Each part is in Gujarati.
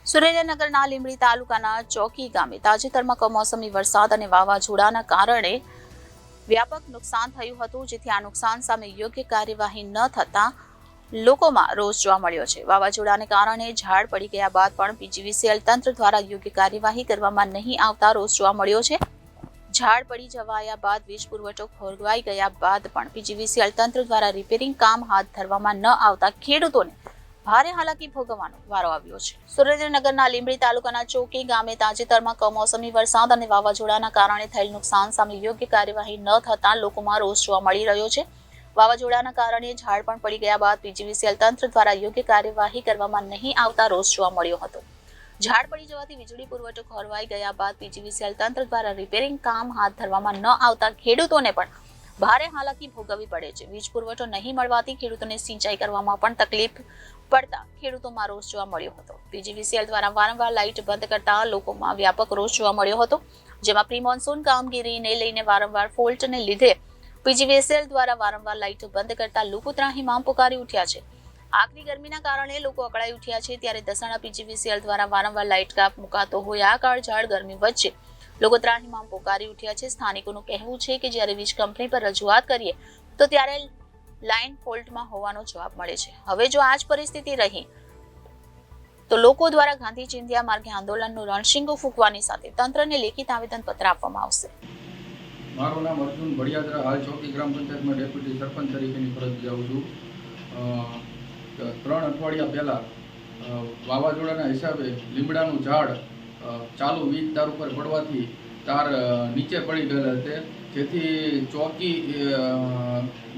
સુરેન્દ્રનગરના લીંબડી તાલુકાના ચોકી ગામે તાજેતરમાં કમોસમી વરસાદ અને વાવાઝોડાના કારણે વ્યાપક નુકસાન થયું હતું, જેથી આ નુકસાન સામે યોગ્ય કાર્યવાહી ન થતાં લોકોમાં રોષ જોવા મળ્યો છે। વાવાઝોડાને કારણે ઝાડ પડી ગયા બાદ પણ પીજીવીસીએલ તંત્ર દ્વારા યોગ્ય કાર્યવાહી કરવામાં નહીં આવતા રોષ જોવા મળ્યો છે। ઝાડ પડી જવાયા બાદ વીજ પુરવઠો ખોરવાઈ ગયા બાદ પણ પીજીવીસીએલ તંત્ર દ્વારા રિપેરિંગ કામ હાથ ધરવામાં ન આવતા ખેડૂતોને ભારે હાલાકી ભોગવવાનો વારો આવ્યો છે। સુરેન્દ્રનગરના લીંબડી તાલુકાના ચોકી ગામે તાજેતરમાં કમોસમી વરસાદ અને વાવાઝોડાના કારણે થયેલ નુકસાન સામે યોગ્ય કાર્યવાહી ન થતાં લોકોમાં રોષ જોવા મળી રહ્યો છે। વાવાઝોડાના કારણે ઝાડ પણ પડી ગયા બાદ પીજીવીસીએલ તંત્ર દ્વારા યોગ્ય કાર્યવાહી કરવામાં નહીં આવતા રોષ જોવા મળ્યો હતો। ઝાડ પડી જવાથી વીજળી પુરવઠો ખોરવાઈ ગયા બાદ પીજીવીસીએલ તંત્ર દ્વારા રિપેરિંગ કામ હાથ ધરવામાં ન આવતા ખેડૂતોને પણ ભારે હાલાકી ભોગવવી પડે છે। વીજ પુરવઠો નહીં મળવાથી ખેડૂતોને સિંચાઈ કરવામાં પણ તકલીફ પડતા ખેડૂતોમાં રોષ જોવા મળ્યો હતો। પીજીવીસીએલ દ્વારા વારંવાર લાઇટ બંધ કરતા લોકોમાં વ્યાપક રોષ જોવા મળ્યો હતો, જેમાં પ્રી મોન્સૂન કામગીરીને લઈને વારંવાર ફોલ્ટને લીધે પીજીવીસીએલ દ્વારા વારંવાર લાઇટ બંધ કરતા લોકો ત્રાહિમામ પુકારી ઉઠ્યા છે। આકરી ગરમીના કારણે લોકો અકળાઈ ઉઠ્યા છે, ત્યારે દસાણા પીજીવીસીએલ દ્વારા વારંવાર લાઇટ કાપ મુકાતો હોય આ કાળઝાળ ગરમી વચ્ચે લોકો ત્રાહિમામ પુકારી ઉઠ્યા છે। સ્થાનિકોનું કહેવું છે કે જ્યારે વીજ કંપની પર રજૂઆત કરીએ તો ત્યારે લાઇન ફોલ્ટમાં હોવાનો જવાબ મળે છે। હવે જો આ જ પરિસ્થિતિ રહી તો લોકો દ્વારા ગાંધી ચિંધ્યા માર્ગે આંદોલનનું રણશીંગો ફૂંકવાની સાથે તંત્રને લેખિત આવેદનપત્ર આપવામાં આવશે। મારું નામ અર્જુન ભડિયાદરા, હાલ ચોકી ગ્રામ પંચાયતમાં ડેપ્યુટી સરપંચ તરીકેની ફરજ બજાવું છું। 3 અઠવાડિયા પહેલાં વાવાઝોડાના હિસાબે લીમડાનું ઝાડ ચાલુ વીજ તાર ઉપર પડવાથી તાર નીચે પડી ગયેલ હતી, જેથી ચોકી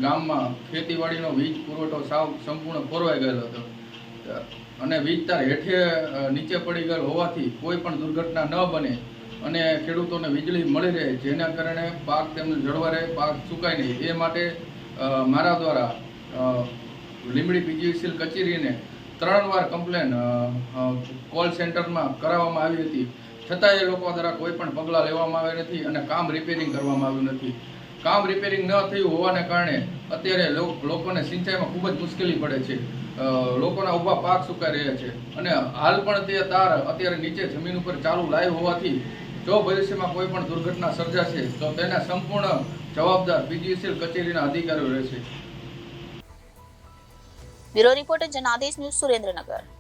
ગામમાં ખેતીવાડીનો વીજ પુરવઠો સાવ સંપૂર્ણ ખોરવાઈ ગયેલો હતો અને વીજ તાર હેઠે નીચે પડી ગયેલ હોવાથી કોઈ પણ દુર્ઘટના ન બને અને ખેડૂતોને વીજળી મળી રહે, જેના કારણે પાક તેમને જળવા રહે, પાક સુકાય નહીં, એ માટે મારા દ્વારા લીંબડી પીજીવીસીએલ કચેરીને 3 વાર કમ્પ્લેન કોલ સેન્ટરમાં કરાવવામાં આવી હતી, છતાં એ લોકો દ્વારા કોઈ પણ પગલાં લેવામાં આવ્યા નથી અને કામ રિપેરિંગ કરવામાં આવ્યું નથી। કામ રિપેરિંગ ન થયું હોવાને કારણે અત્યારે લોકોને સિંચાઈમાં ખૂબ જ મુશ્કેલી પડે છે, લોકોના ઊભા પાક સુકાઈ રહ્યા છે અને હાલ પણ તે તાર અત્યારે નીચે જમીન ઉપર ચાલુ લાઈવ હોવાથી જો ભવિષ્યમાં કોઈ પણ દુર્ઘટના સર્જાશે તો તેના સંપૂર્ણ જવાબદાર પીજીવીસીએલ કચેરીના અધિકારીઓ રહેશે। Bureau reporter Janadesh news, Surendranagar.